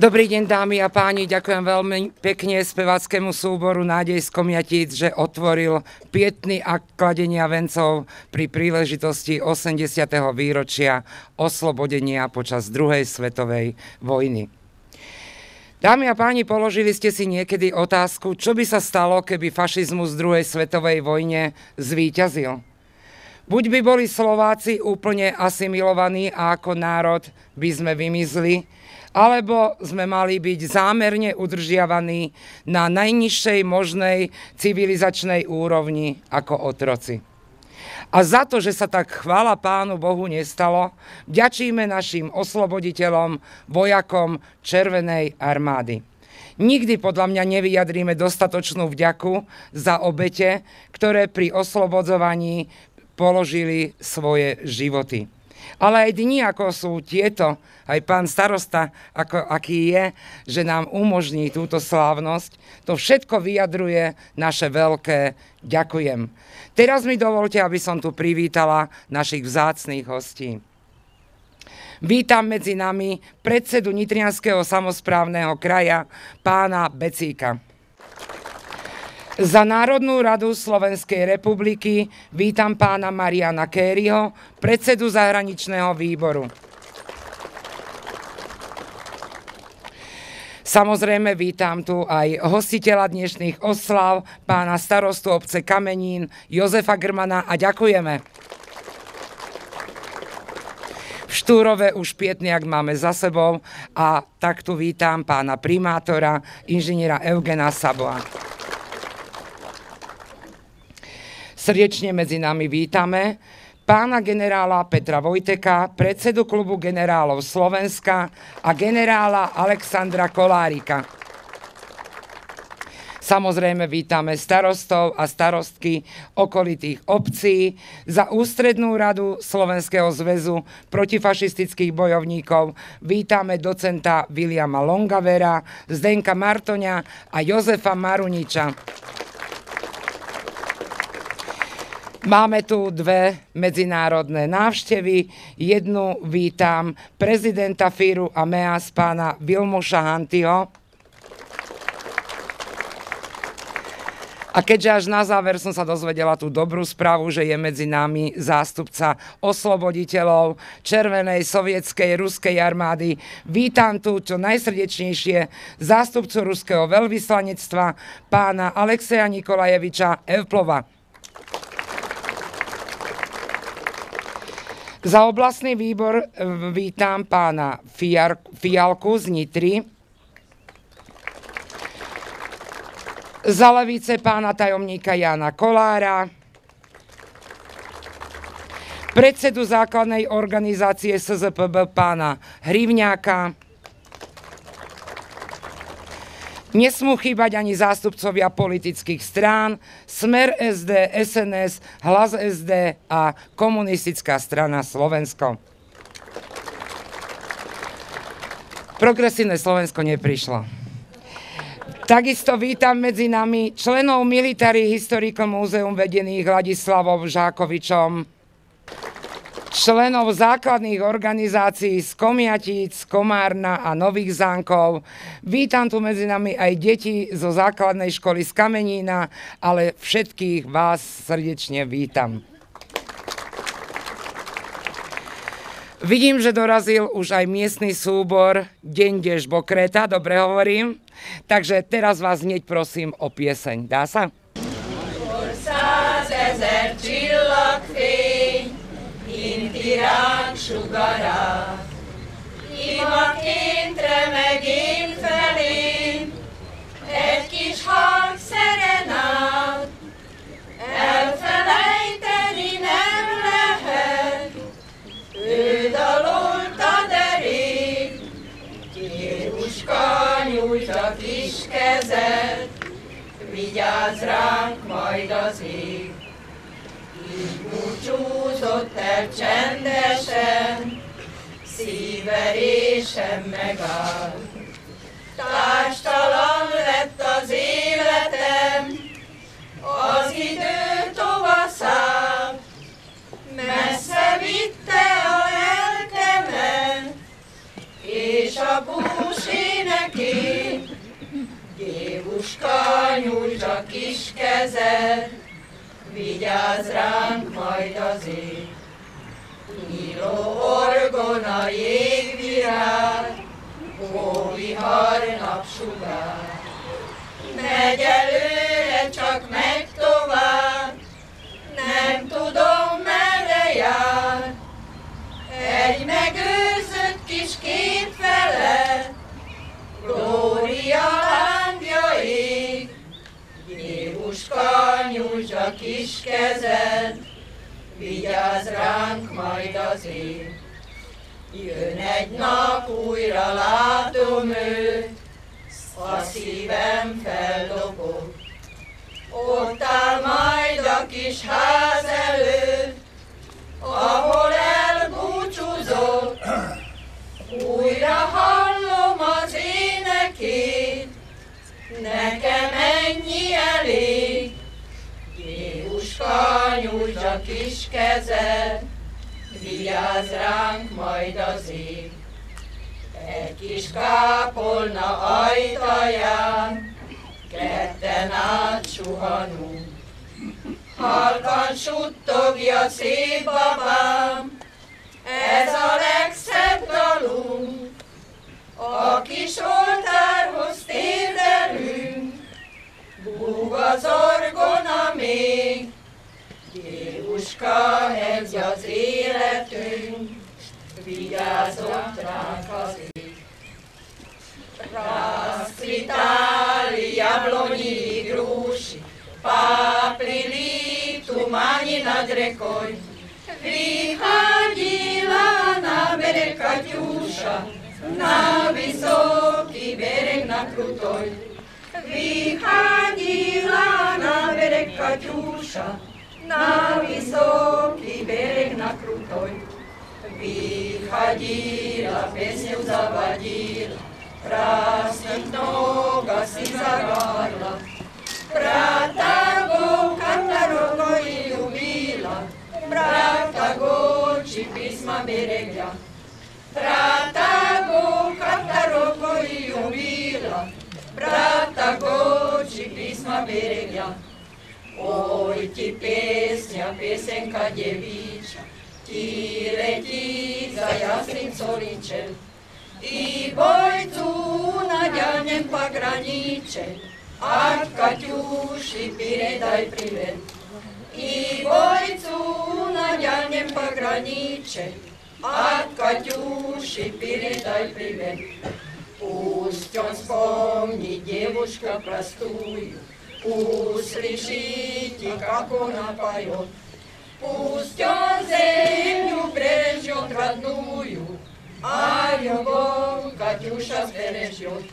Dobrý deň, dámy a páni, ďakujem veľmi pekne speváckému súboru Nádej z Komjatíc, že otvoril pietný akt kladenia vencov pri príležitosti 80. výročia oslobodenia počas druhej svetovej vojny. Dámy a páni, položili ste si niekedy otázku, čo by sa stalo, keby fašizmus v druhej svetovej vojne zvíťazil? Buď by boli Slováci úplne asimilovaní a ako národ by sme vymizli, alebo sme mali byť zámerne udržiavaní na najnižšej možnej civilizačnej úrovni ako otroci. A za to, že sa tak chvála Pánu Bohu nestalo, vďačíme našim osloboditeľom, vojakom Červenej armády. Nikdy podľa mňa nevyjadríme dostatočnú vďaku za obete, ktoré pri oslobodzovaní položili svoje životy. Ale aj dni, ako sú tieto, aj pán starosta, aký je, že nám umožní túto slávnosť, to všetko vyjadruje naše veľké ďakujem. Teraz mi dovolte, aby som tu privítala našich vzácnych hostí. Vítam medzi nami predsedu Nitrianskeho samosprávneho kraja, pána Becíka. Za Národnú radu Slovenskej republiky vítam pána Mariana Kériho, predsedu zahraničného výboru. Samozrejme vítam tu aj hostiteľa dnešných oslav, pána starostu obce Kamenín, Jozefa Grmana, a ďakujeme. V Štúrove už pietný akt máme za sebou a tak tu vítam pána primátora, inžiniera Eugena Saboa. Srdečne medzi nami vítame pána generála Petra Vojteka, predsedu klubu generálov Slovenska, a generála Alexandra Kolárika. Samozrejme vítame starostov a starostky okolitých obcí. Za Ústrednú radu Slovenského zväzu protifašistických bojovníkov vítame docenta Viliama Longavera, Zdenka Martoňa a Jozefa Maruniča. Máme tu dve medzinárodné návštevy. Jednu vítam prezidenta FIRu a MEAS, pána Vilmoša Hantyho. A keďže až na záver som sa dozvedela tú dobrú správu, že je medzi nami zástupca osloboditeľov Červenej, sovietskej, ruskej armády, vítam tu čo najsrdečnejšie zástupcu ruského veľvyslanectva, pána Alexeja Nikolajeviča Evplova. Za oblastný výbor vítam pána Fialku z Nitry. Za Levice pána tajomníka Jána Kolára. Predsedu základnej organizácie SZPB pána Hrivňáka. Nesmú chýbať ani zástupcovia politických strán Smer SD, SNS, Hlas SD a Komunistická strana Slovensko. Progresívne Slovensko neprišlo. Takisto vítam medzi nami členov Military Historical Museum vedených Ladislavom Žákovičom, členov základných organizácií z Komjatíc, Komárna a Nových Zámkov. Vítam tu medzi nami aj deti zo základnej školy z Kamenína, ale všetkých vás srdečne vítam. Vidím, že dorazil už aj miestny súbor Dendež Bokreta, dobre hovorím. Takže teraz vás hneď prosím o pieseň. Dá sa? Kinti ránk sugara, imaként remegél felén, egy kis halk szerenát, elfelejteni nem lehet, ő dalolta derék, Jézuska nyújtja kis kezed, vigyázz ránk majd az ég. Így búcsúzott el csendesen, szíverésem megáll. Társtalan lett az életem, az idő tovaszál, messze vitte a lelkemet, és a bús ének kezed, vigyázz ránk majd az ég. Nyíló orgona, jégvirág, hóvihar, napsugár. Megy előre, csak megy tovább, nem tudom, merre jár. Egy megőrzött kis kép felett, Glória lángja ég. Jévuska, nyújtsd a kis kezed, vigyázz ránk majd az ég. Jön egy nap, újra látom őt, a szívem feldobog. Ott áll majd a kis ház előtt, ahol elbúcsúzott. Újra hallom az énekét, nekem ennyi elég. Jévuska, nyújtsd a kis kezed, vigyázz ránk majd az ég. Egy kis kápolna ajtaján ketten átsuhanunk. Halkan suttogja szép babám, ez a legszebb dalunk. A kis oltárhoz térdelünk, búg az orgona még. Jévuska, ez az életünk, vigyázott ránk az ég. Расцветали яблони и груши, поплели в тумане над рекой. Приходила на берег Катюша, на высокий берег, на крутой. Приходила на берег Катюша, на высокий берег, на крутой. Выходила, песню заводила, красных нога си загадла. Брата го катароgo и любила, брата го чи писма берегля. Брата го катароgo и любила, брата го чи писма берегля. Ой, ти песня, песенка девича, ti letí za jasným solíčem. I bojcu na ďalnem pagraníče, a Kaťuši передай привет. И бойцу на дальнем пограниче, от Катюши передай привет. Пусть он вспомнит девушка простую, услышите, как она поет. Пусть он землю бережет родную, а любовь Катюша сбережет.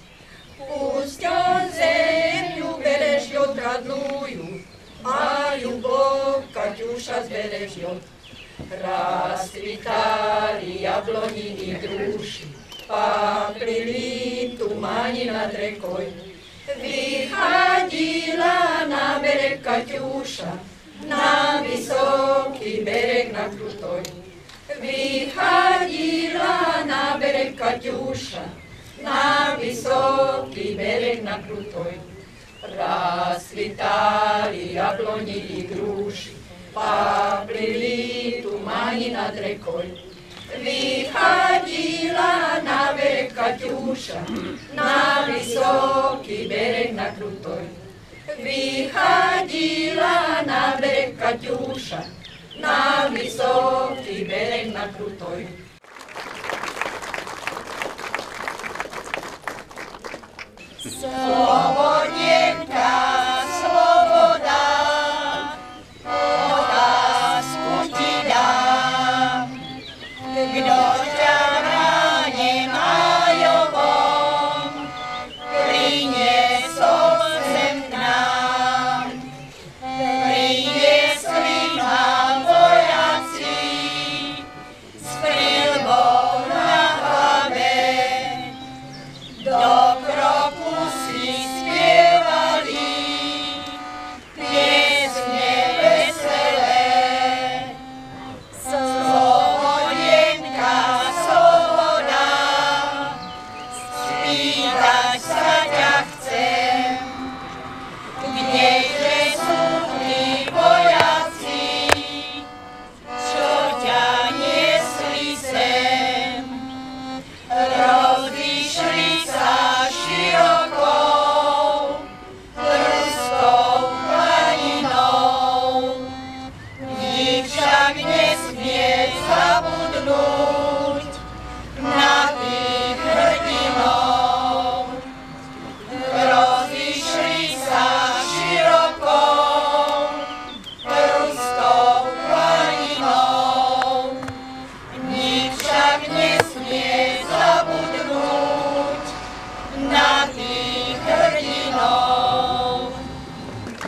Пусть он землю бережет родную, а любовь Катюша сбережет. Расцветали яблони и груши, поплыли в тумане над рекой. Выходила на берег Катюша, на высокий берег, на крутой. Выходила на берег Катюша, на высокий берег, на крутой. Расцветали яблони и груши, поплыли в тумане над рекой. Выходила на берег Катюша, на высокий берег, на крутой. Выходила на берег Катюша, на высокий берег, на крутой. Slobodnienka, sloboda, otázku ti dám. Kdo ťa bráni majobom, priniesol sem k nám. Priniesli ma vojaci s prilbou na hlave, do kroku si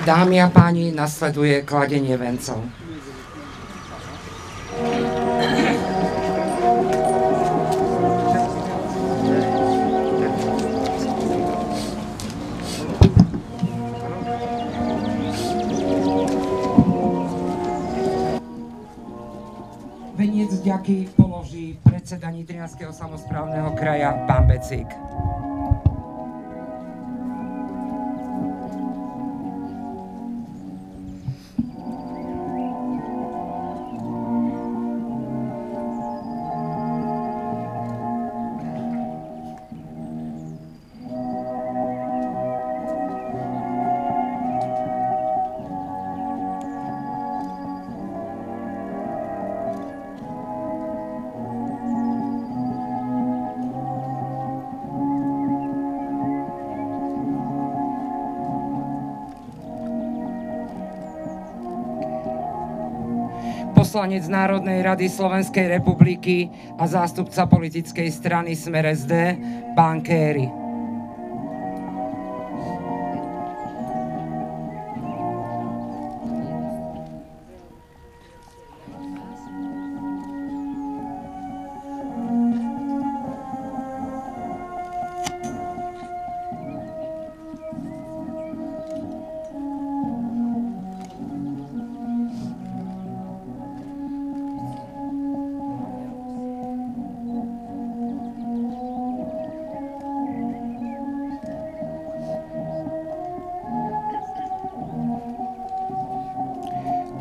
Dámy a páni, nasleduje kladenie vencov. Veniec vďaky položí predseda Nitrianskeho samosprávneho kraja, pán Becík. Poslanec Národnej rady Slovenskej republiky a zástupca politickej strany Smer SD, pán Kéry.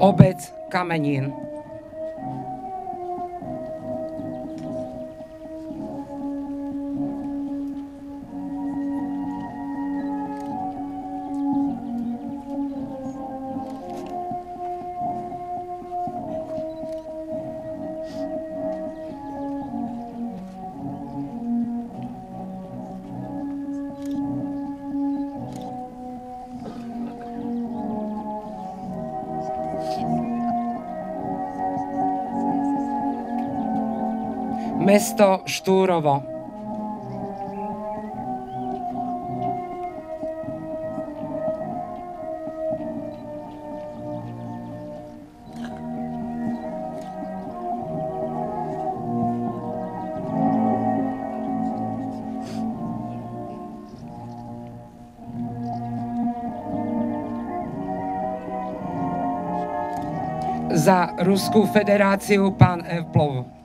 Obec Kamenín. Mesto Štúrovo. Za Ruskú federáciu pán Evplov.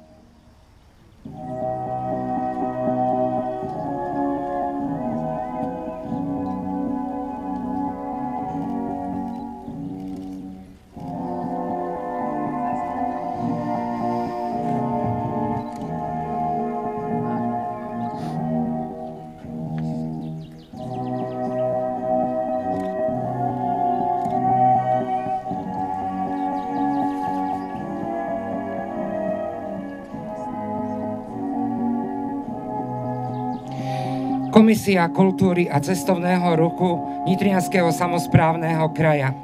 Komisia kultúry a cestovného ruchu Nitrianskeho samosprávneho kraja.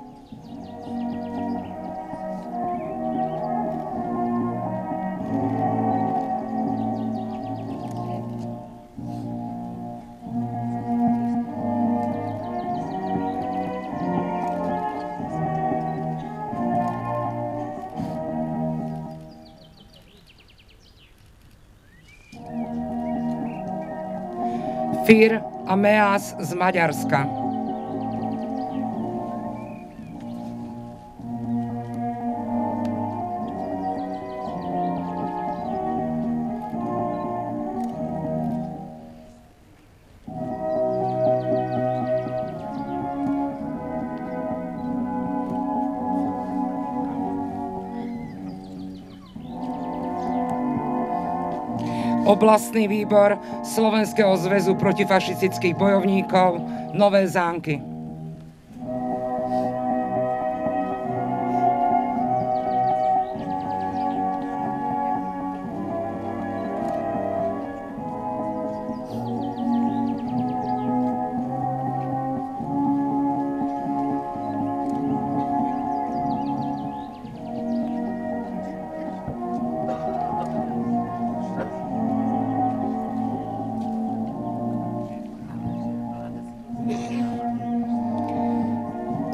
Fír a Meás z Maďarska. Oblastný výbor Slovenského zväzu protifašistických bojovníkov Nové Zánky.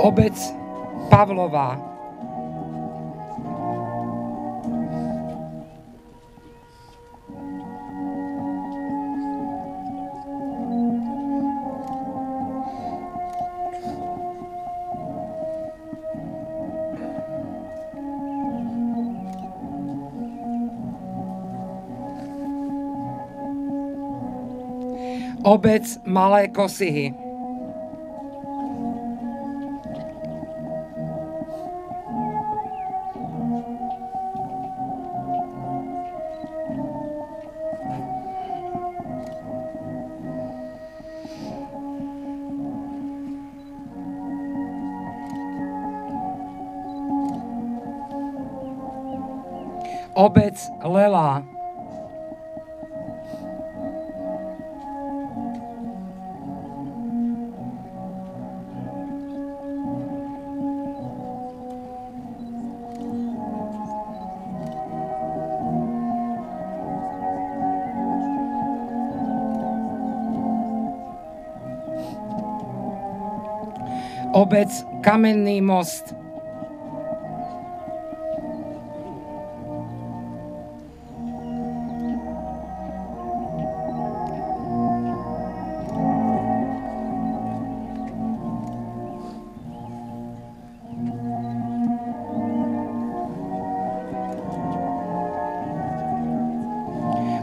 Obec Pavlová, Obec Malé Kosihy, Obec Lelá, Obec Kamenný most,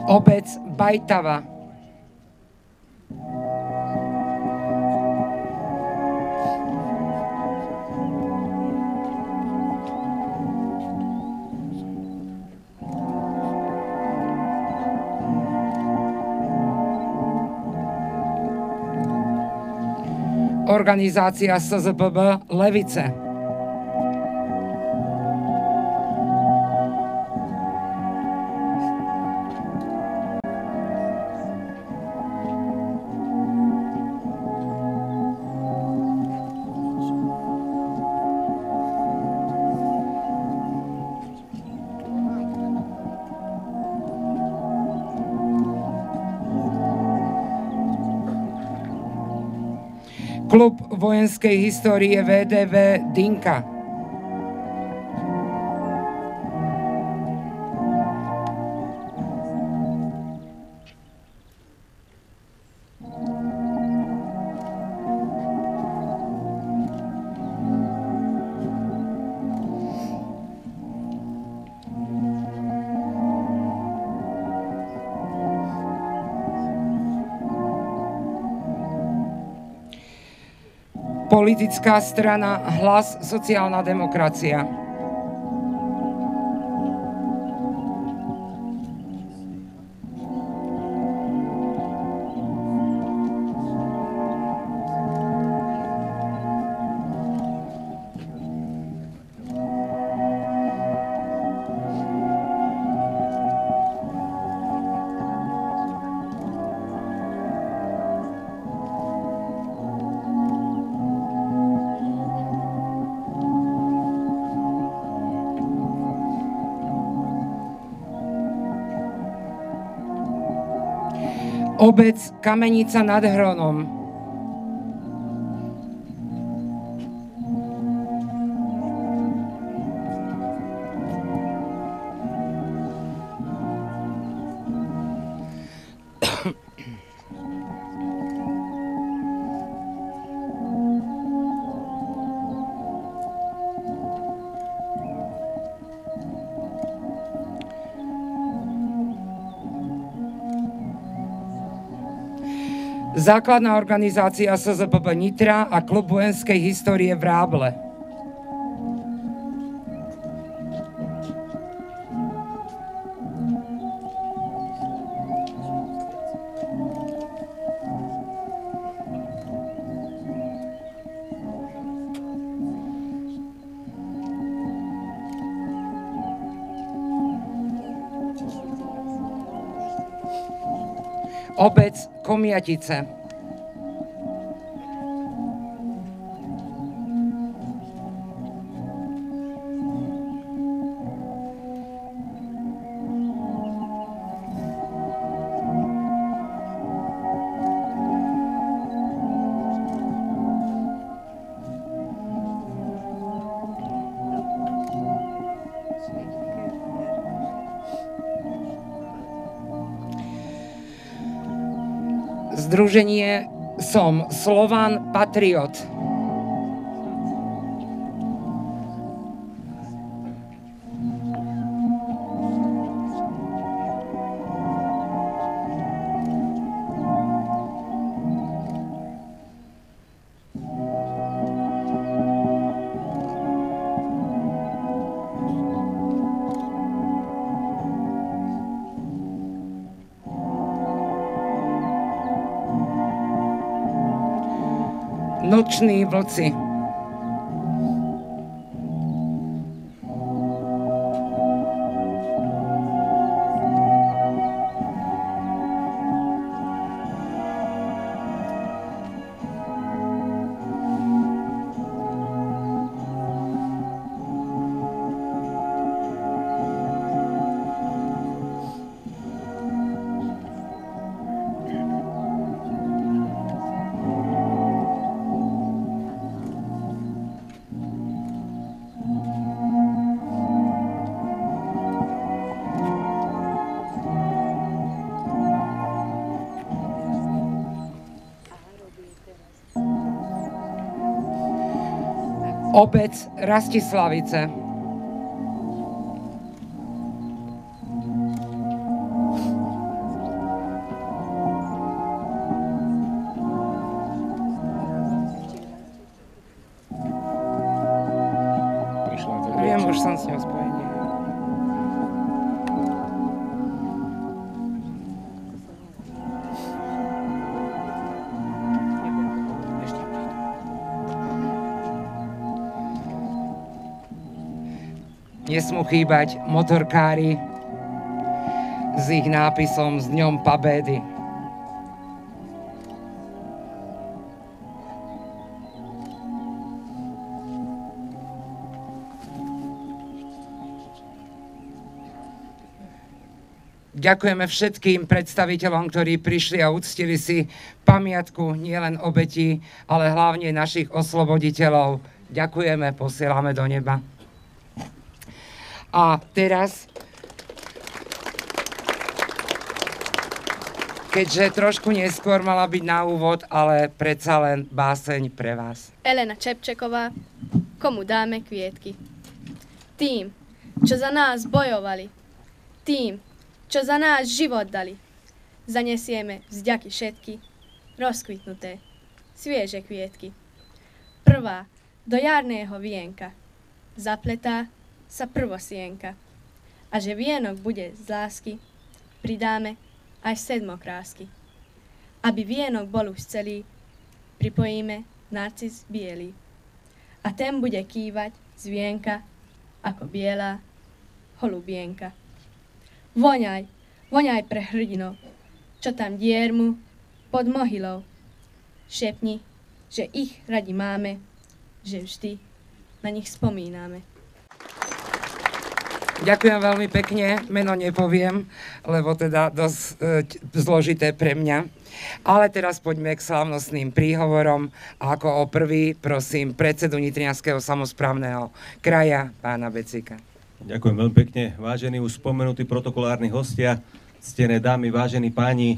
Obec Bajtava, Organizácia SZBB Levice, Klub vojenskej histórie VDV Dinka, politická strana Hlas sociálna demokracia, Obec Kamenica nad Hronom, Základná organizácia SZBB Nitra a Klub vojenskej histórie Vráble. Obec Komiatice. Združenie Som Slovan Patriot. Noční vlci. Obec Rastislavice. Viem, už som s ňou spojený. Nesmú chýbať motorkári s ich nápisom s Dňom Pabédy. Ďakujeme všetkým predstaviteľom, ktorí prišli a uctili si pamiatku nielen obetí, ale hlavne našich osloboditeľov. Ďakujeme, posielame do neba. A teraz, keďže trošku neskôr mala byť na úvod, ale predsa len báseň pre vás. Elena Čepčeková, Komu dáme kvietky. Tým, čo za nás bojovali, tým, čo za nás život dali, zanesieme vzďaky všetky, rozkvitnuté, svieže kvietky. Prvá do jarného vienka zapletá sa prvosienka. A že vienok bude z lásky, pridáme aj sedmokrásky. Aby vienok bol už celý, pripojíme narcis bielý. A ten bude kývať z vienka ako biela holubienka. Voňaj, voňaj pre hrdinov, čo tam diermu pod mohylou. Šepni, že ich radi máme, že vždy na nich spomíname. Ďakujem veľmi pekne, meno nepoviem, lebo teda dosť zložité pre mňa. Ale teraz poďme k slávnostným príhovorom. A ako o prvý prosím predsedu Nitrianskeho samosprávneho kraja, pána Becika. Ďakujem veľmi pekne, vážení už spomenutí protokolárni hostia, ctené dámy, vážení páni,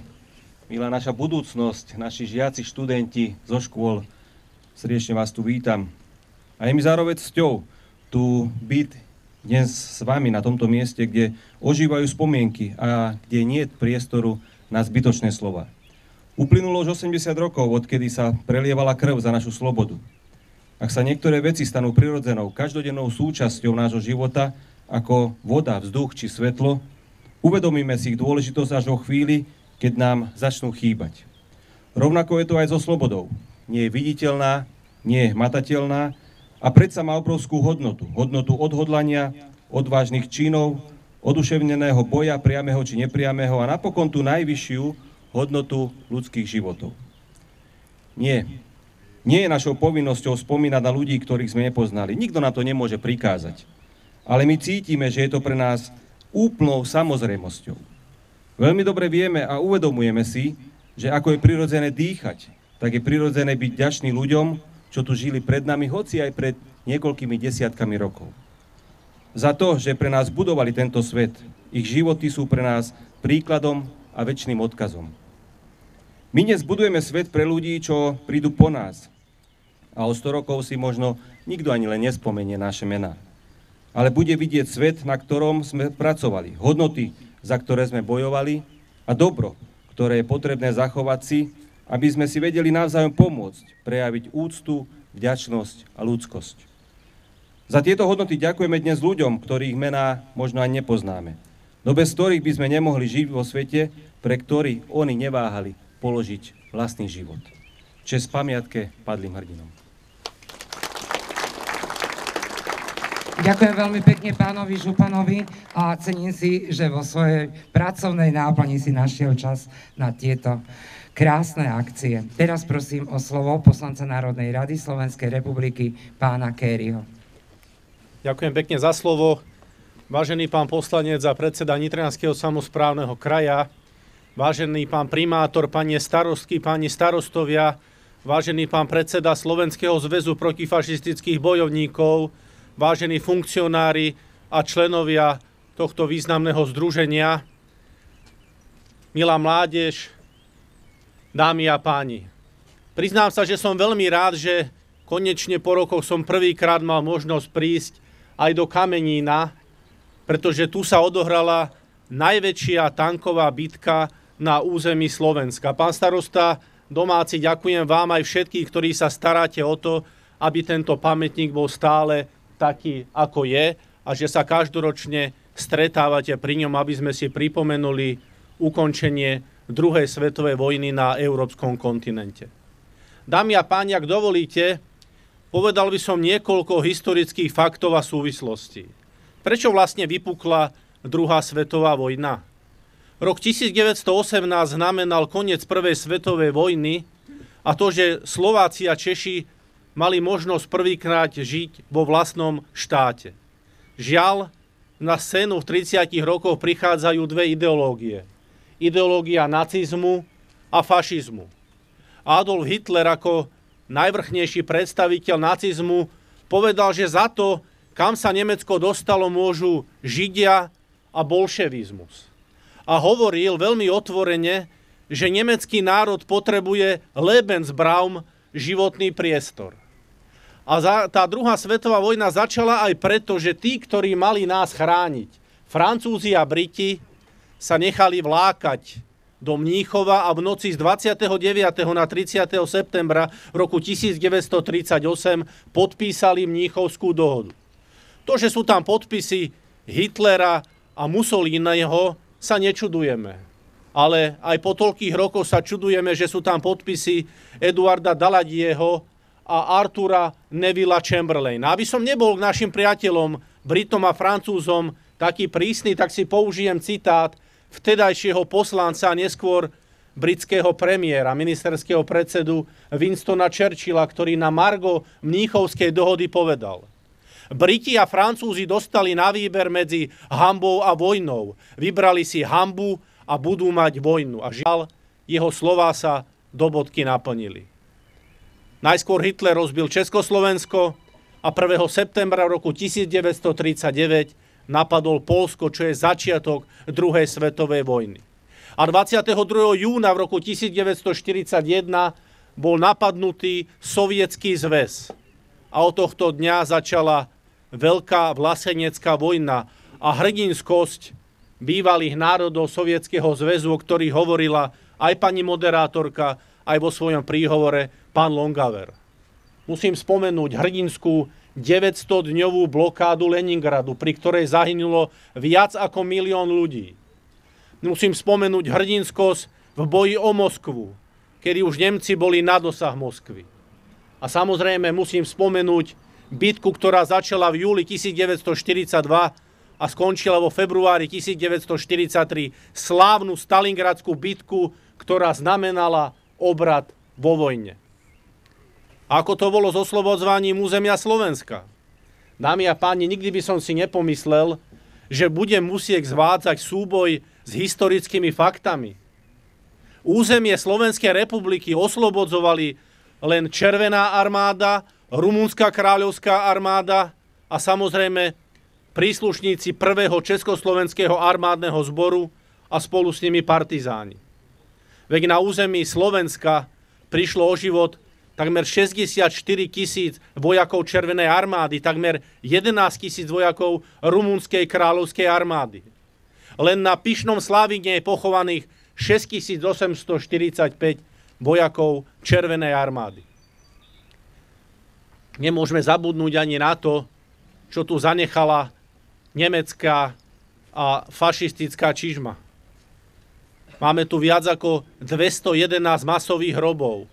milá naša budúcnosť, naši žiaci, študenti zo škôl, srdečne vás tu vítam. A je mi zároveň cťou tu byť dnes s vami na tomto mieste, kde ožívajú spomienky a kde nie je priestoru na zbytočné slova. Uplynulo už 80 rokov, odkedy sa prelievala krv za našu slobodu. Ak sa niektoré veci stanú prirodzenou, každodennou súčasťou nášho života, ako voda, vzduch či svetlo, uvedomíme si ich dôležitosť až vo chvíli, keď nám začnú chýbať. Rovnako je to aj so slobodou. Nie je viditeľná, nie je hmatateľná, a predsa má obrovskú hodnotu. Hodnotu odhodlania, odvážnych činov, oduševneného boja, priameho či nepriameho a napokon tú najvyššiu hodnotu ľudských životov. Nie je našou povinnosťou spomínať na ľudí, ktorých sme nepoznali. Nikto nám to nemôže prikázať. Ale my cítime, že je to pre nás úplnou samozrejmosťou. Veľmi dobre vieme a uvedomujeme si, že ako je prirodzené dýchať, tak je prirodzené byť vďačný ľuďom, čo tu žili pred nami, hoci aj pred niekoľkými desiatkami rokov. Za to, že pre nás budovali tento svet, ich životy sú pre nás príkladom a večným odkazom. My dnes budujeme svet pre ľudí, čo prídu po nás. A o 100 rokov si možno nikto ani len nespomenie naše mená. Ale bude vidieť svet, na ktorom sme pracovali. Hodnoty, za ktoré sme bojovali a dobro, ktoré je potrebné zachovať si, aby sme si vedeli navzájom pomôcť, prejaviť úctu, vďačnosť a ľudskosť. Za tieto hodnoty ďakujeme dnes ľuďom, ktorých mená možno ani nepoznáme. No bez ktorých by sme nemohli žiť vo svete, pre ktorý oni neváhali položiť vlastný život. Česť pamiatke padlým hrdinom. Ďakujem veľmi pekne pánovi Županovi a cením si, že vo svojej pracovnej náplni si našiel čas na tieto krásne akcie. Teraz prosím o slovo poslanca Národnej rady Slovenskej republiky pána Kériho. Ďakujem pekne za slovo. Vážený pán poslanec a predseda Nitranského samosprávneho kraja, vážený pán primátor, pani starostky, páni starostovia, vážený pán predseda Slovenského zväzu protifašistických bojovníkov, vážení funkcionári a členovia tohto významného združenia, milá mládež, dámy a páni. Priznám sa, že som veľmi rád, že konečne po rokoch som prvýkrát mal možnosť prísť aj do Kamenína, pretože tu sa odohrala najväčšia tanková bitka na území Slovenska. Pán starosta domáci, ďakujem vám aj všetkých, ktorí sa staráte o to, aby tento pamätník bol stále taký, ako je a že sa každoročne stretávate pri ňom, aby sme si pripomenuli ukončenie druhej svetovej vojny na európskom kontinente. Dámy a páni, ak dovolíte, povedal by som niekoľko historických faktov a súvislostí. Prečo vlastne vypukla druhá svetová vojna? Rok 1918 znamenal koniec prvej svetovej vojny a to, že Slováci a Češi mali možnosť prvýkrát žiť vo vlastnom štáte. Žiaľ, na scénu v 30 rokoch prichádzajú dve ideológie. Ideológia nacizmu a fašizmu. Adolf Hitler ako najvrchnejší predstaviteľ nacizmu povedal, že za to, kam sa Nemecko dostalo, môžu Židia a bolševizmus. A hovoril veľmi otvorene, že nemecký národ potrebuje Lebensraum, životný priestor. A tá druhá svetová vojna začala aj preto, že tí, ktorí mali nás chrániť, Francúzi a Briti, sa nechali vlákať do Mníchova a v noci z 29. na 30. septembra roku 1938 podpísali Mníchovskú dohodu. To, že sú tam podpisy Hitlera a Mussoliniho, sa nečudujeme. Ale aj po toľkých rokoch sa čudujeme, že sú tam podpisy Eduarda Daladieho a Artura Nevilla Chamberlaina. Aby som nebol k našim priateľom, Britom a Francúzom taký prísny, tak si použijem citát vtedajšieho poslanca a neskôr britského premiéra, ministerského predsedu Winstona Churchilla, ktorý na margo Mníchovskej dohody povedal: Briti a Francúzi dostali na výber medzi hanbou a vojnou. Vybrali si hanbu a budú mať vojnu. A žiaľ, jeho slová sa do bodky naplnili. Najskôr Hitler rozbil Československo a 1. septembra roku 1939 napadol Poľsko, čo je začiatok druhej svetovej vojny. A 22. júna v roku 1941 bol napadnutý Sovietský zväz. A od tohto dňa začala veľká vlastenecká vojna a hrdinskosť bývalých národov Sovietskeho zväzu, o ktorých hovorila aj pani moderátorka, aj vo svojom príhovore pán Longaver. Musím spomenúť hrdinskú 900-dňovú blokádu Leningradu, pri ktorej zahynulo viac ako 1 000 000 ľudí. Musím spomenúť hrdinskosť v boji o Moskvu, kedy už Nemci boli na dosah Moskvy. A samozrejme musím spomenúť bitku, ktorá začala v júli 1942 a skončila vo februári 1943, slávnu Stalingradskú bitku, ktorá znamenala obrat vo vojne. Ako to bolo s oslobodzovaním územia Slovenska? Dámy a páni, nikdy by som si nepomyslel, že budem musieť zvádzať súboj s historickými faktami. Územie Slovenskej republiky oslobodzovali len Červená armáda, Rumunská kráľovská armáda a samozrejme príslušníci 1. Československého armádneho zboru a spolu s nimi partizáni. Veď na území Slovenska prišlo o život takmer 64 000 vojakov Červenej armády, takmer 11 000 vojakov Rumunskej kráľovskej armády. Len na Pyšnom Slavíne je pochovaných 6845 vojakov Červenej armády. Nemôžeme zabudnúť ani na to, čo tu zanechala nemecká a fašistická čižma. Máme tu viac ako 211 masových hrobov,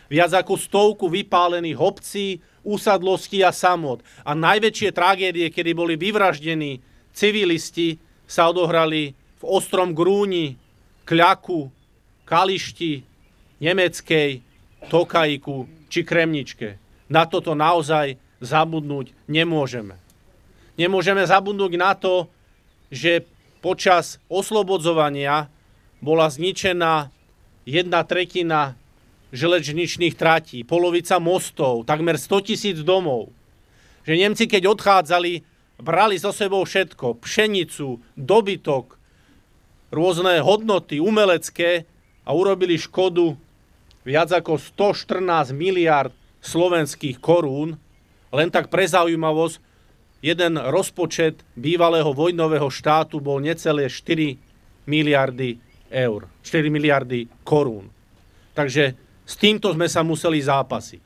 viac ako 100 vypálených obcí, usadlostí a samot. A najväčšie tragédie, kedy boli vyvraždení civilisti, sa odohrali v Ostrom Grúni, Kľaku, Kališti, Nemeckej, Tokajku či Kremničke. Na toto naozaj zabudnúť nemôžeme. Nemôžeme zabudnúť na to, že počas oslobodzovania bola zničená 1/3 železničných tratí, polovica mostov, takmer 100 000 domov. Že Nemci, keď odchádzali, brali so sebou všetko, pšenicu, dobytok, rôzne hodnoty umelecké a urobili škodu viac ako 114 miliárd slovenských korún. Len tak pre zaujímavosť, jeden rozpočet bývalého vojnového štátu bol necelé 4 miliardy eur, 4 miliardy korún. Takže s týmto sme sa museli zápasiť.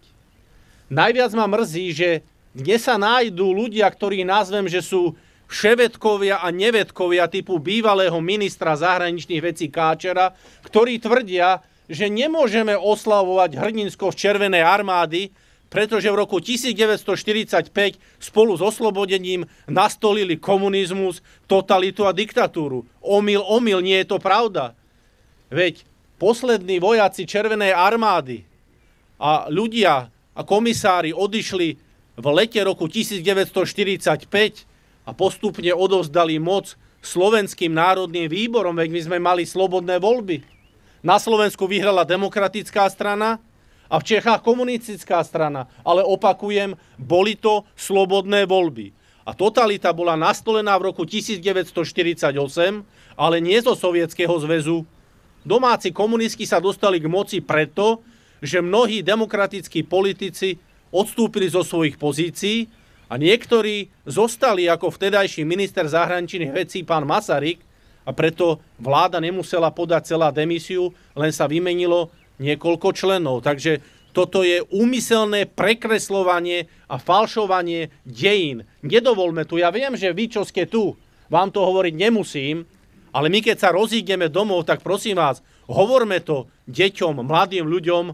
Najviac ma mrzí, že dnes sa nájdú ľudia, ktorí nazvem, že sú vševedkovia a nevedkovia typu bývalého ministra zahraničných vecí Káčera, ktorí tvrdia, že nemôžeme oslavovať hrdinskosť Červenej armády, pretože v roku 1945 spolu s oslobodením nastolili komunizmus, totalitu a diktatúru. Omyl, nie je to pravda. Veď poslední vojaci Červenej armády a ľudia a komisári odišli v lete roku 1945 a postupne odovzdali moc Slovenským národným výborom, veď my sme mali slobodné voľby. Na Slovensku vyhrala Demokratická strana a v Čechách komunistická strana. Ale opakujem, boli to slobodné voľby. A totalita bola nastolená v roku 1948, ale nie zo Sovietskeho zväzu. Domáci komunisti sa dostali k moci preto, že mnohí demokratickí politici odstúpili zo svojich pozícií a niektorí zostali ako vtedajší minister zahraničných vecí pán Masaryk, a preto vláda nemusela podať celá demisiu, len sa vymenilo niekoľko členov. Takže toto je úmyselné prekresľovanie a falšovanie dejín. Nedovolme tu, ja viem, že vy, čo ste tu, vám to hovoriť nemusím, ale my, keď sa rozídeme domov, tak prosím vás, hovorme to deťom, mladým ľuďom,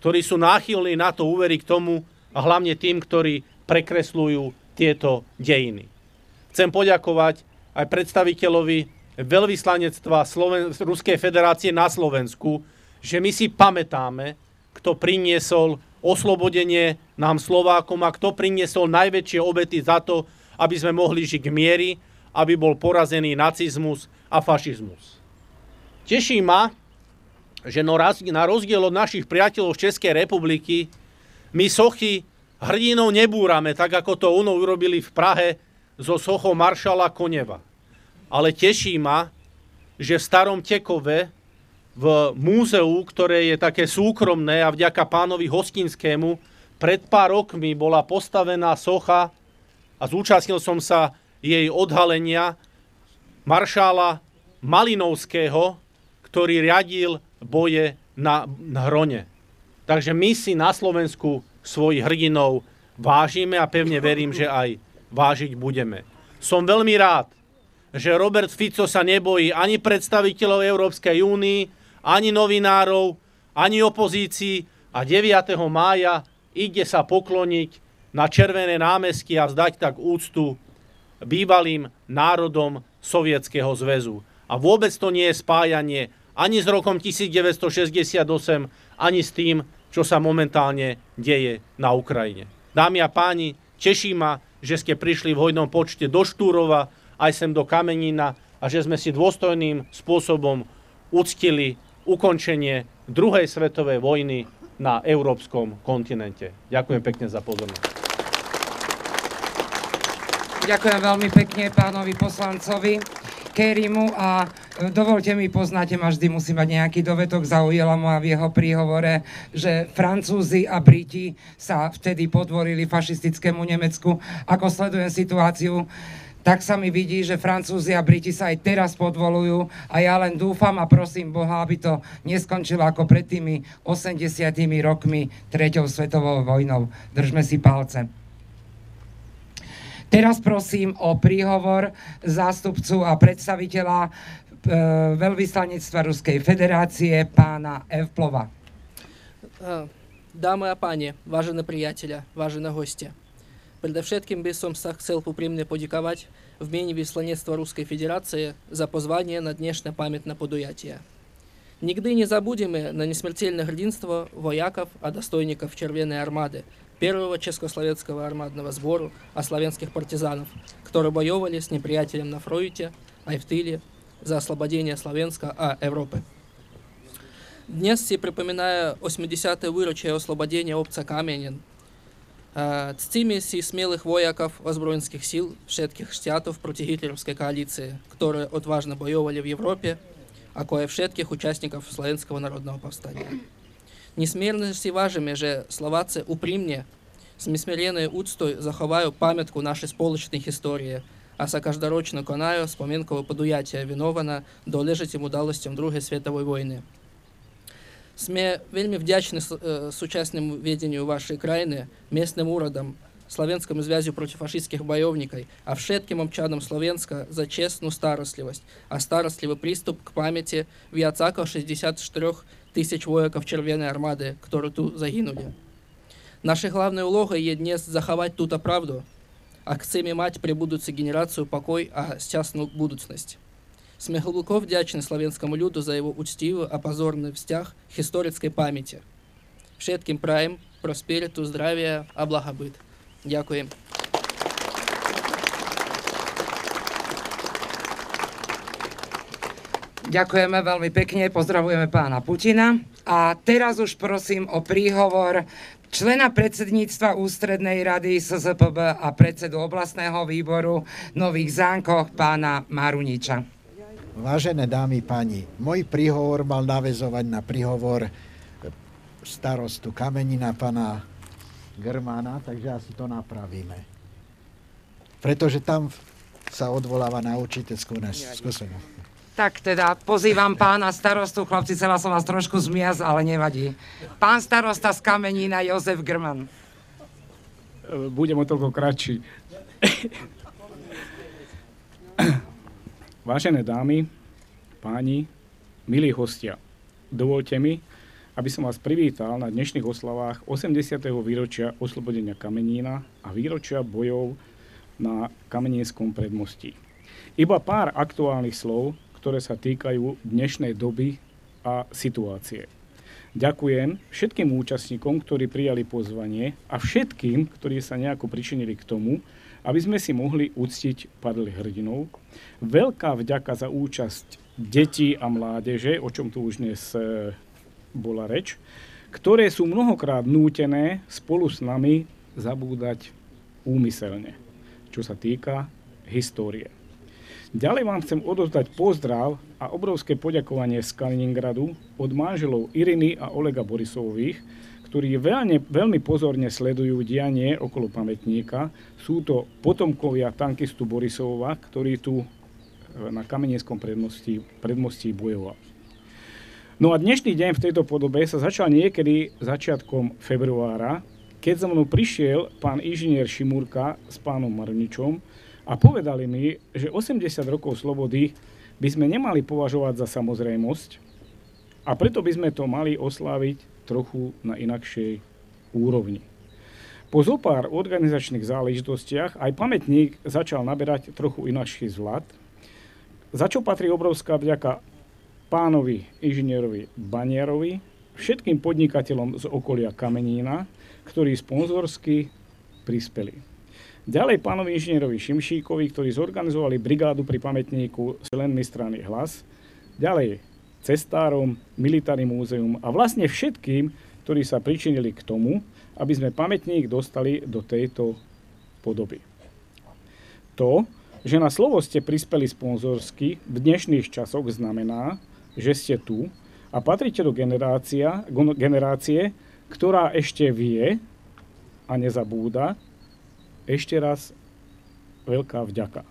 ktorí sú náchylní na to uveriť k tomu a hlavne tým, ktorí prekresľujú tieto dejiny. Chcem poďakovať aj predstaviteľovi veľvyslanectva Ruskej federácie na Slovensku, že my si pamätáme, kto priniesol oslobodenie nám Slovákom a kto priniesol najväčšie obety za to, aby sme mohli žiť v miery, aby bol porazený nacizmus a fašizmus. Teší ma, že na rozdiel od našich priateľov z Českej republiky my sochy hrdinov nebúrame, tak ako to urobili v Prahe so sochou maršala Koneva. Ale teší ma, že v Starom Tekove v múzeu, ktoré je také súkromné a vďaka pánovi Hostinskému, pred pár rokmi bola postavená socha a zúčastnil som sa jej odhalenia maršála Malinovského, ktorý riadil boje na Hrone. Takže my si na Slovensku svojich hrdinov vážime a pevne verím, že aj vážiť budeme. Som veľmi rád, že Robert Fico sa nebojí ani predstaviteľov Európskej únii, ani novinárov, ani opozícii a 9. mája ide sa pokloniť na Červené námestie a vzdať tak úctu bývalým národom Sovietskeho zväzu. A vôbec to nie je spájanie ani s rokom 1968, ani s tým, čo sa momentálne deje na Ukrajine. Dámy a páni, teší ma, že ste prišli v hojnom počte do Štúrova, aj sem do Kamenína a že sme si dôstojným spôsobom uctili ukončenie druhej svetovej vojny na európskom kontinente. Ďakujem pekne za pozornosť. Ďakujem veľmi pekne pánovi poslancovi Kérimu a Dovolte mi, poznáte ma, vždy musí mať nejaký dovetok, zaujala ma v jeho príhovore, že Francúzi a Briti sa vtedy podvorili fašistickému Nemecku. Ako sledujem situáciu, tak sa mi vidí, že Francúzi a Briti sa aj teraz podvolujú a ja len dúfam a prosím Boha, aby to neskončilo ako pred tými 80 rokmi 3. svetovou vojnou. Držme si palce. Teraz prosím o príhovor zástupcu a predstaviteľa veľvyslanectva Ruskej federácie, pána Evplova. Dámy a páni, vážení priatelia, vážení гості. Предвшетким by som sa chcel úprimne подяковать в имени Висланецтва Русской Федерации за позвание на днешнее памятное подуятие. Нигды не забудем на несмертельное градинство вояков, а достойников Червеной армады, первого чешскословецкого армадного сбору, а славянских партизанов, которые воевали с неприятелем на фронте, а и в тыле, за освободение Словенска, а Европы. Днес си припоминаю 80-те виручие освободения опца Каменін. Цтими си смелых вояков озброєнських сил všetkých штатов проти гитлеровской коалиции, которые отважно боевали в Европе, а кое všetkých участников Словенского народного повстания. Несмірно си важимо, že Словаці упрямне, з несміреною úctou заховають пам'ятку нашої сполучної історії, а sa každoročno konajú spomienkovo podujatia винована dôležitým udalosťam druhej svetovej vojny. Sme veľmi vďační súčasnému vedeniu вашей країни, местным уродам, Славянскому зв'язю проти фашистських бойовників, а všetkým občanom Slovenska za čestnú starostливость, а старостливый приступ к памяти виацаков 64 тысяч вояков Червеной армады, которые тут загинули. Нашей главной улогой є днес заховать тут правду, а chcemy mať pre budúcu generáciu pokoj a šťastnú budúcnosť. Sme глубоко вдячні славянскому люду за его учтивый, а позорный взтяг исторической памяти. Všetkým праем проспериту, здравия, а благобыт. Дякуjem. Ďakujeme veľmi pekne, pozdravujeme pána Putina. A teraz už prosím o príhovor člena predsedníctva Ústrednej rady SZPB a predsedu oblastného výboru v Nových Zánkoch, pána Maruniča. Vážené dámy, páni, môj príhovor mal naväzovať na príhovor starostu Kamenina, pana Grmana, takže asi to napravíme. Pretože tam sa odvoláva na určité skúsenosti. Tak teda pozývam pána starostu, chlapci, chcela som vás trošku zmiasť, ale nevadí. Pán starosta z Kamenína, Jozef Grman. Budem o toľko kratší. Vážené dámy, páni, milí hostia, dovoľte mi, aby som vás privítal na dnešných oslavách 80. výročia oslobodenia Kamenína a výročia bojov na Kamenínskom predmostí. Iba pár aktuálnych slov, ktoré sa týkajú dnešnej doby a situácie. Ďakujem všetkým účastníkom, ktorí prijali pozvanie a všetkým, ktorí sa nejako pričinili k tomu, aby sme si mohli uctiť padlých hrdinov. Veľká vďaka za účasť detí a mládeže, o čom tu už dnes bola reč, ktoré sú mnohokrát nútené spolu s nami zabúdať úmyselne, čo sa týka histórie. Ďalej vám chcem odovzdať pozdrav a obrovské poďakovanie z Kaliningradu od manželov Iriny a Olega Borisových, ktorí veľmi pozorne sledujú dianie okolo pamätníka. Sú to potomkovia tankistu Borisova, ktorý tu na Kameninskom predmostí bojoval. No a dnešný deň v tejto podobe sa začal niekedy začiatkom februára, keď za mnou prišiel pán inžinier Šimúrka s pánom Maruničom a povedali mi, že 80 rokov slobody by sme nemali považovať za samozrejmosť a preto by sme to mali osláviť trochu na inakšej úrovni. Po zopár organizačných záležitostiach aj pamätník začal naberať trochu inakší vzhľad, za čo patrí obrovská vďaka pánovi inžinierovi Banierovi, všetkým podnikateľom z okolia Kamenína, ktorí sponzorsky prispeli. Ďalej pánovi inžinierovi Šimšíkovi, ktorí zorganizovali brigádu pri pamätníku s členmi strany Hlas. Ďalej cestárom, Military múzeum a vlastne všetkým, ktorí sa pričinili k tomu, aby sme pamätník dostali do tejto podoby. To, Že na slovo ste prispeli sponzorsky v dnešných časoch znamená, že ste tu a patríte do generácie, ktorá ešte vie a nezabúda. Ešte raz veľká vďaka.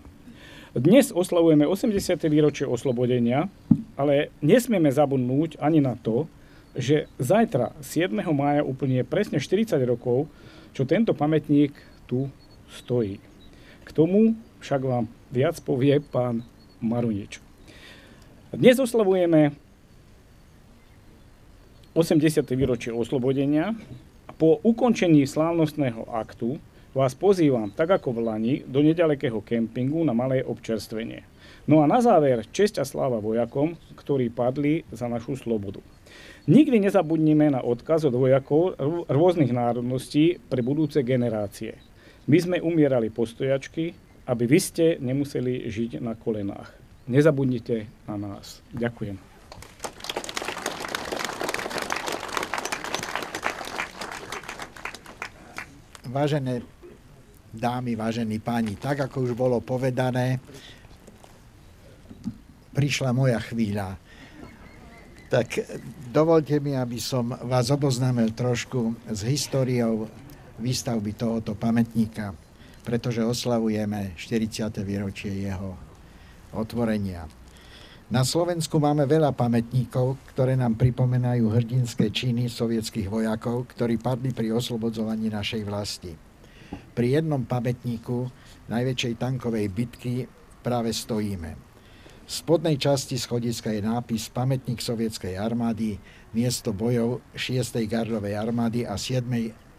Dnes oslavujeme 80. výročie oslobodenia, ale nesmieme zabudnúť ani na to, že zajtra 7. mája úplne presne 40 rokov, čo tento pamätník tu stojí. K tomu však vám viac povie pán Marunič. Dnes oslavujeme 80. výročie oslobodenia a po ukončení slávnostného aktu vás pozývam, tak ako v Lani, do nedalekého kempingu na malé občerstvenie. No a na záver česť a sláva vojakom, ktorí padli za našu slobodu. Nikdy nezabudnime na odkaz od vojakov rôznych národností pre budúce generácie. My sme umierali po stojačky, aby vy ste nemuseli žiť na kolenách. Nezabudnite na nás. Ďakujem. Vážené dámy, vážení páni, tak ako už bolo povedané, prišla moja chvíľa. Tak dovolte mi, aby som vás oboznámil trošku s históriou výstavby tohoto pamätníka, pretože oslavujeme 40. výročie jeho otvorenia. Na Slovensku máme veľa pamätníkov, ktoré nám pripomenajú hrdinské činy sovietských vojakov, ktorí padli pri oslobodzovaní našej vlasti. Pri jednom pamätníku najväčšej tankovej bitky práve stojíme. V spodnej časti schodiska je nápis Pamätník sovietskej armády, miesto bojov 6. gardovej armády a 7.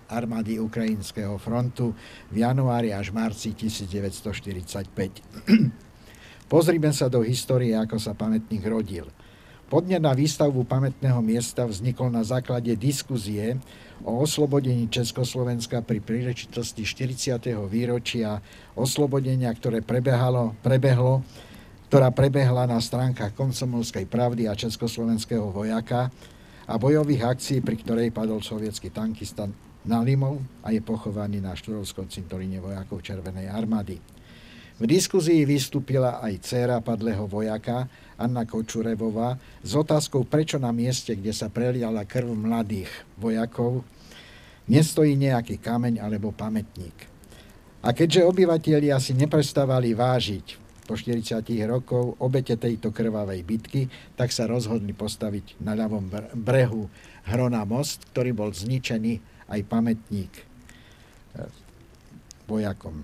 armády Ukrajinského frontu v januári až marci 1945. Pozrime sa do histórie, ako sa pamätník rodil. Podnet na výstavbu pamätného miesta vznikol na základe diskuzie o oslobodení Československa pri príležitosti 40. výročia oslobodenia, ktorá prebehla na stránkach Komsomolskej pravdy a československého vojaka a bojových akcií, pri ktorej padol sovietský tankista Nalimov a je pochovaný na Štúrovskom cintoríne vojakov Červenej armády. V diskuzii vystúpila aj dcéra padlého vojaka Anna Kočurevová s otázkou, prečo na mieste, kde sa preliala krv mladých vojakov, nestojí nejaký kameň alebo pamätník. A keďže obyvatelia si neprestávali vážiť po 40 rokov obete tejto krvavej bitky, tak sa rozhodli postaviť na ľavom brehu Hrona most, ktorý bol zničený aj pamätník vojakom.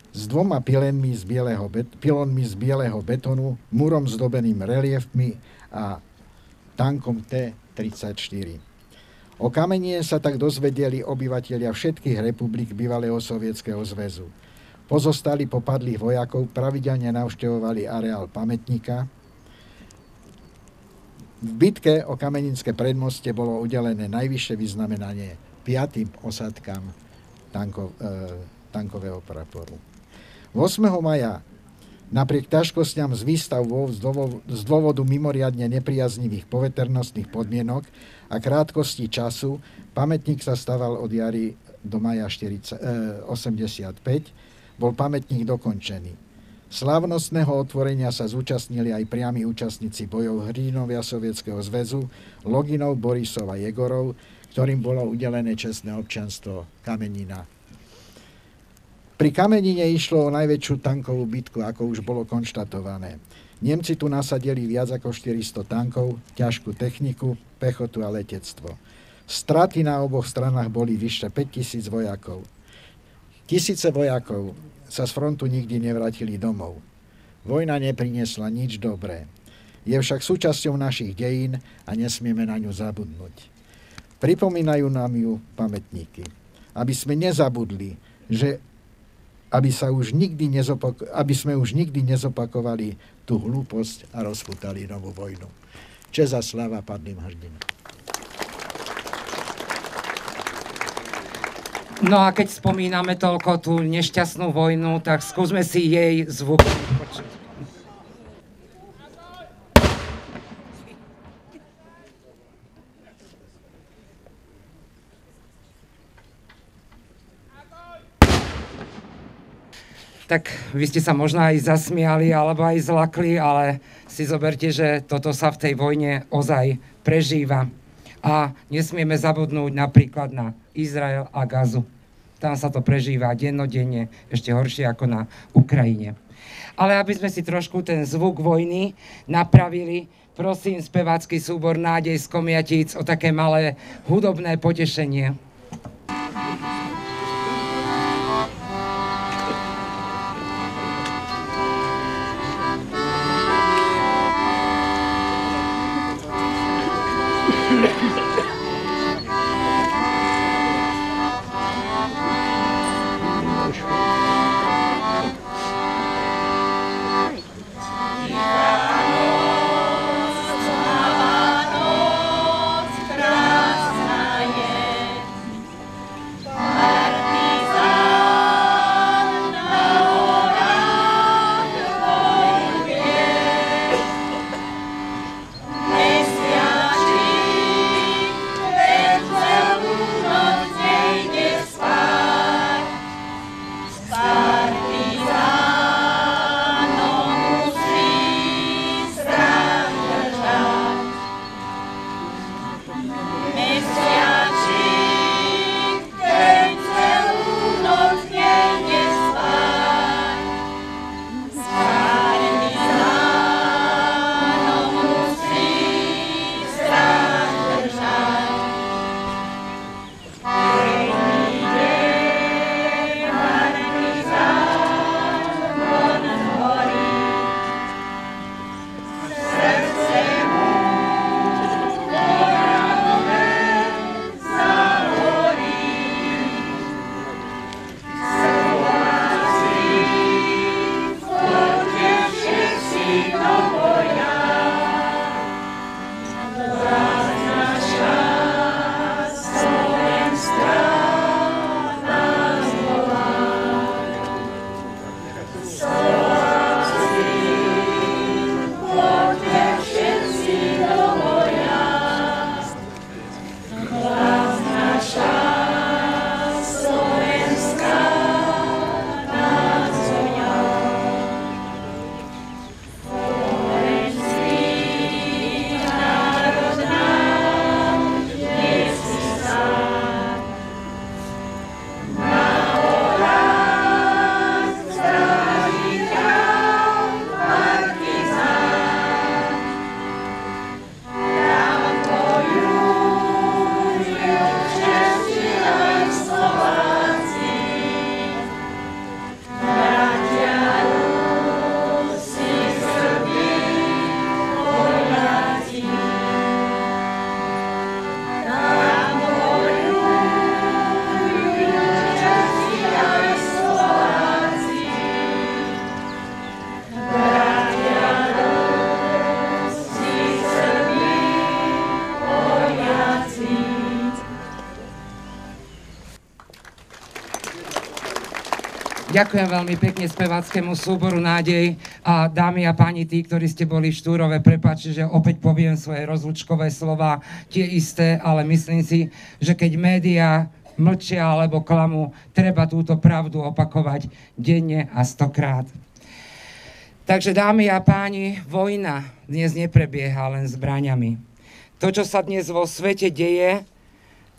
S dvoma pilónmi z bieleho betónu, murom zdobeným reliefmi a tankom T-34. O kamenie sa tak dozvedeli obyvatelia všetkých republik bývalého Sovietskeho zväzu. Pozostali popadlých vojakov pravidelne navštevovali areál pamätníka. V bitke o Kameninské predmoste bolo udelené najvyššie vyznamenanie 5. osádkam tankového praporu. 8. maja napriek ťažkostiam s výstavbou z dôvodu mimoriadne nepriaznivých poveternostných podmienok a krátkosti času pamätník sa staval od jary do maja 85, bol pamätník dokončený. Slávnostného otvorenia sa zúčastnili aj priami účastníci bojov hrdinovia Sovietskeho zväzu Loginov, Borisov a Jegorov, ktorým bolo udelené čestné občianstvo Kamenina. Pri Kamenine išlo o najväčšiu tankovú bitku, ako už bolo konštatované. Nemci tu nasadili viac ako 400 tankov, ťažkú techniku, pechotu a letectvo. Straty na oboch stranách boli vyše 5000 vojakov. Tisíce vojakov sa z frontu nikdy nevrátili domov. Vojna nepriniesla nič dobré. Je však súčasťou našich dejín a nesmieme na ňu zabudnúť. Pripomínajú nám ju pamätníky. Aby sme nezabudli, aby sme už nikdy nezopakovali tú hlúposť a rozputali novú vojnu. Česť a sláva padlým hrdinom. No a keď spomíname toľko tú nešťastnú vojnu, tak skúsme si jej zvuk počuť. Tak vy ste sa možno aj zasmiali, alebo aj zlakli, ale si zoberte, že toto sa v tej vojne ozaj prežíva. A nesmieme zabudnúť napríklad na Izrael a Gazu. Tam sa to prežíva dennodenne, ešte horšie ako na Ukrajine. Ale aby sme si trošku ten zvuk vojny napravili, prosím spevácky súbor Nádej z Komjatíc o také malé hudobné potešenie. Ďakujem veľmi pekne speváckému súboru Nádej a dámy a páni, tí, ktorí ste boli v Štúrove, prepáčte, že opäť poviem svoje rozlúčkové slova, tie isté, ale myslím si, že keď médiá mlčia alebo klamú, treba túto pravdu opakovať denne a 100-krát. Takže dámy a páni, vojna dnes neprebieha len zbraňami. To, čo sa dnes vo svete deje,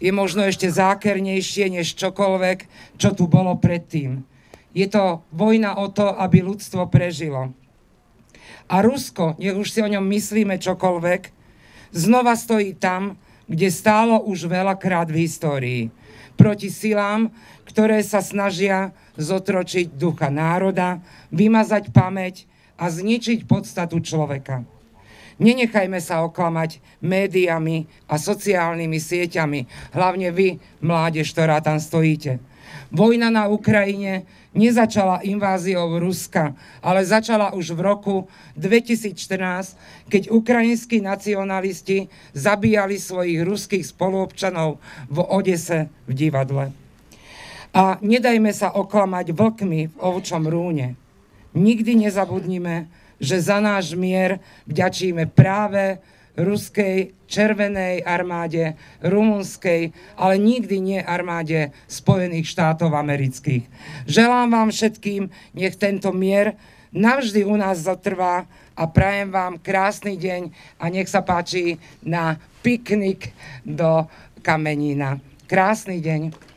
je možno ešte zákernejšie než čokoľvek, čo tu bolo predtým. Je to vojna o to, aby ľudstvo prežilo. A Rusko, nech už si o ňom myslíme čokoľvek, znova stojí tam, kde stálo už veľakrát v histórii. Proti silám, ktoré sa snažia zotročiť ducha národa, vymazať pamäť a zničiť podstatu človeka. Nenechajme sa oklamať médiami a sociálnymi sieťami, hlavne vy, mládež, ktorá tam stojíte. Vojna na Ukrajine nezačala inváziou Ruska, ale začala už v roku 2014, keď ukrajinskí nacionalisti zabíjali svojich ruských spoluobčanov v Odese v divadle. A nedajme sa oklamať vlkmi v ovčom rúne. Nikdy nezabudnime, že za náš mier vďačíme práve ruskej červenej armáde, rumunskej, ale nikdy nie armáde Spojených štátov amerických. Želám vám všetkým, nech tento mier navždy u nás zatrvá a prajem vám krásny deň a nech sa páči na piknik do Kamenína. Krásny deň.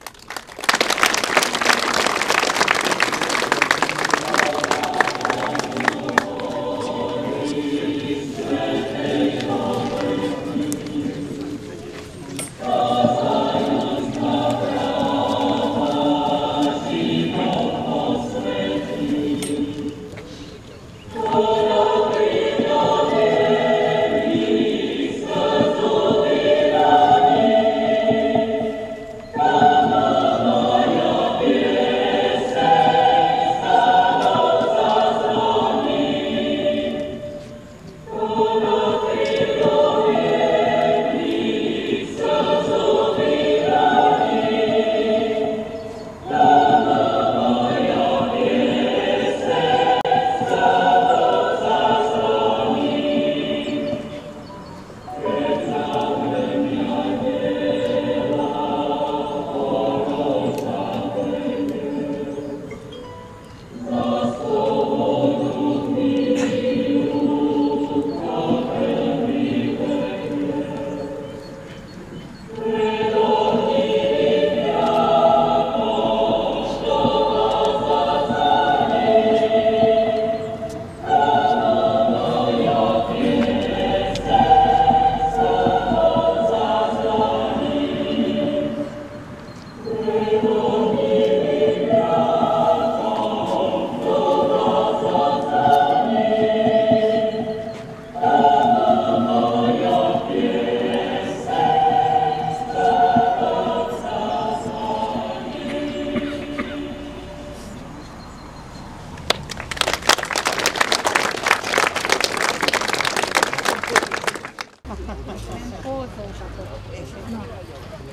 放送車と、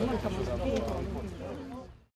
なんかもう、